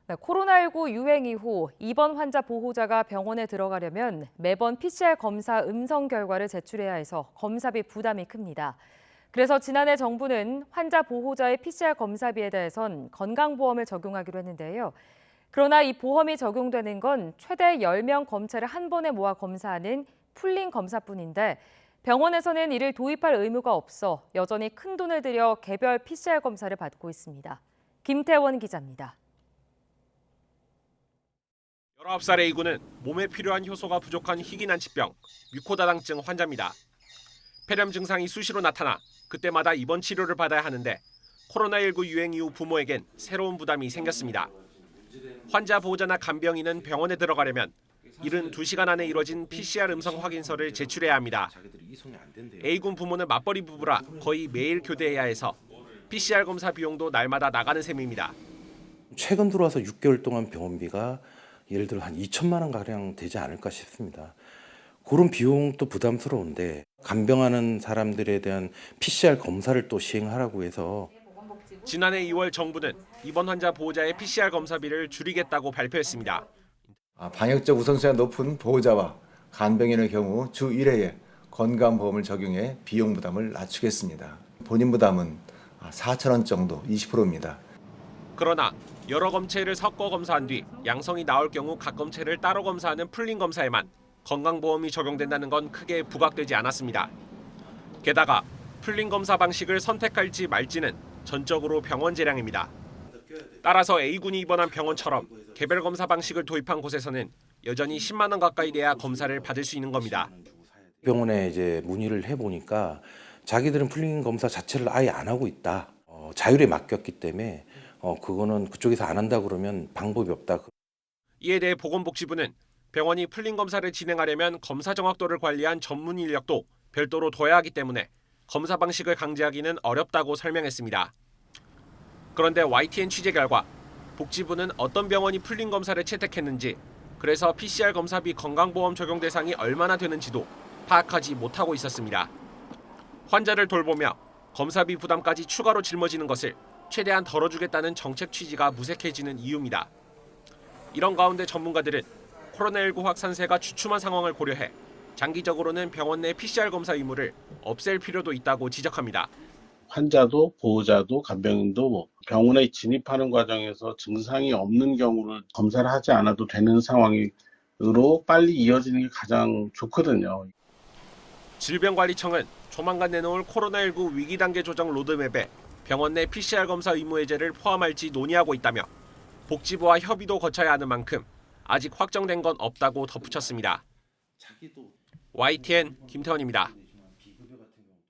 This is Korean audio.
네, 코로나19 유행 이후 입원 환자 보호자가 병원에 들어가려면 매번 PCR 검사 음성 결과를 제출해야 해서 검사비 부담이 큽니다. 그래서 지난해 정부는 환자 보호자의 PCR 검사비에 대해선 건강보험을 적용하기로 했는데요. 그러나 이 보험이 적용되는 건 최대 10명 검체를 한 번에 모아 검사하는 풀링 검사뿐인데 병원에서는 이를 도입할 의무가 없어 여전히 큰 돈을 들여 개별 PCR 검사를 받고 있습니다. 김태원 기자입니다. 19살 A군은 몸에 필요한 효소가 부족한 희귀난치병, 뮤코다당증 환자입니다. 폐렴 증상이 수시로 나타나 그때마다 입원 치료를 받아야 하는데 코로나19 유행 이후 부모에겐 새로운 부담이 생겼습니다. 환자 보호자나 간병인은 병원에 들어가려면 72시간 안에 이뤄진 PCR 음성 확인서를 제출해야 합니다. A군 부모는 맞벌이 부부라 거의 매일 교대해야 해서 PCR 검사 비용도 날마다 나가는 셈입니다. 최근 들어와서 6개월 동안 병원비가 예를 들어 한 2천만 원 가량 되지 않을까 싶습니다. 그런 비용도 부담스러운데 간병하는 사람들에 대한 PCR 검사를 또 시행하라고 해서 지난해 2월 정부는 입원 환자 보호자의 PCR 검사비를 줄이겠다고 발표했습니다. 방역적 우선순위가 높은 보호자와 간병인의 경우 주 1회에 건강보험을 적용해 비용 부담을 낮추겠습니다. 본인 부담은 4천 원 정도 20%입니다. 그러나 여러 검체를 섞어 검사한 뒤 양성이 나올 경우 각 검체를 따로 검사하는 풀링 검사에만 건강보험이 적용된다는 건 크게 부각되지 않았습니다. 게다가 풀링 검사 방식을 선택할지 말지는 전적으로 병원 재량입니다. 따라서 A군이 입원한 병원처럼 개별 검사 방식을 도입한 곳에서는 여전히 10만 원 가까이 내야 검사를 받을 수 있는 겁니다. 병원에 이제 문의를 해보니까 자기들은 풀링 검사 자체를 아예 안 하고 있다. 자율에 맡겼기 때문에 그거는 그쪽에서 안 한다 그러면 방법이 없다. 이에 대해 보건복지부는 병원이 풀링 검사를 진행하려면 검사 정확도를 관리한 전문 인력도 별도로 둬야 하기 때문에 검사 방식을 강제하기는 어렵다고 설명했습니다. 그런데 YTN 취재 결과 복지부는 어떤 병원이 풀링 검사를 채택했는지, 그래서 PCR 검사비 건강보험 적용 대상이 얼마나 되는지도 파악하지 못하고 있었습니다. 환자를 돌보며 검사비 부담까지 추가로 짊어지는 것을 최대한 덜어주겠다는 정책 취지가 무색해지는 이유입니다. 이런 가운데 전문가들은 코로나19 확산세가 주춤한 상황을 고려해 장기적으로는 병원 내 PCR 검사 의무를 없앨 필요도 있다고 지적합니다. 환자도 보호자도 간병인도 병원에 진입하는 과정에서 증상이 없는 경우를 검사를 하지 않아도 되는 상황으로 빨리 이어지는 게 가장 좋거든요. 질병관리청은 조만간 내놓을 코로나19 위기 단계 조정 로드맵에 병원 내 PCR 검사 의무 해제를 포함할지 논의하고 있다며 복지부와 협의도 거쳐야 하는 만큼 아직 확정된 건 없다고 덧붙였습니다. YTN 김태원입니다.